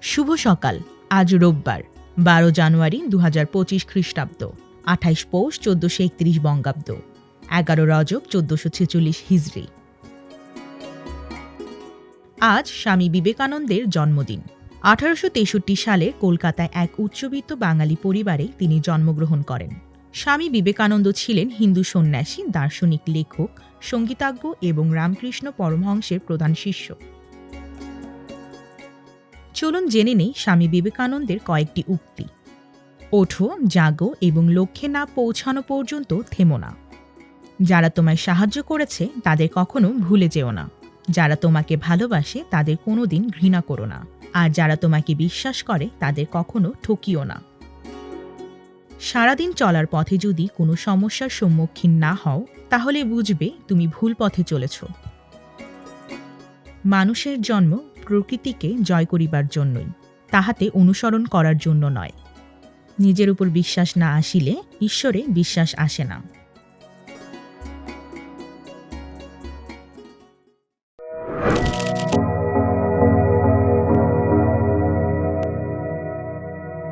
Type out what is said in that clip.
শুভ সকাল। আজ রোববার 12 জানুয়ারি 2025 খ্রিস্টাব্দ, 28 পৌষ 1431 বঙ্গাব্দ, 11 রজব 1446 হিজরি। আজ স্বামী বিবেকানন্দের জন্মদিন। 1863 সালে কলকাতায় এক উচ্চবিত্ত বাঙালি পরিবারে তিনি জন্মগ্রহণ করেন। স্বামী বিবেকানন্দ ছিলেন হিন্দু সন্ন্যাসী, দার্শনিক, লেখক, সঙ্গীতজ্ঞ এবং রামকৃষ্ণ পরমহংসের প্রধান শিষ্য। চলুন জেনে নেই স্বামী বিবেকানন্দের কয়েকটি উক্তি। ওঠো, জাগো এবং লক্ষ্যে না পৌঁছানো পর্যন্ত থেমো না। যারা তোমায় সাহায্য করেছে তাদের কখনো ভুলে যেও না। যারা তোমাকে ভালোবাসে তাদের কোনোদিন ঘৃণা করো না। আর যারা তোমাকে বিশ্বাস করে তাদের কখনো ঠকিও না। সারাদিন চলার পথে যদি কোনো সমস্যার সম্মুখীন না হও, তাহলে বুঝবে তুমি ভুল পথে চলেছ। মানুষের জন্ম প্রকৃতিকে জয় করিবার জন্যই, তাহাতে অনুসরণ করার জন্য নয়। নিজের উপর বিশ্বাস না আসিলে ঈশ্বরে বিশ্বাস আসে না।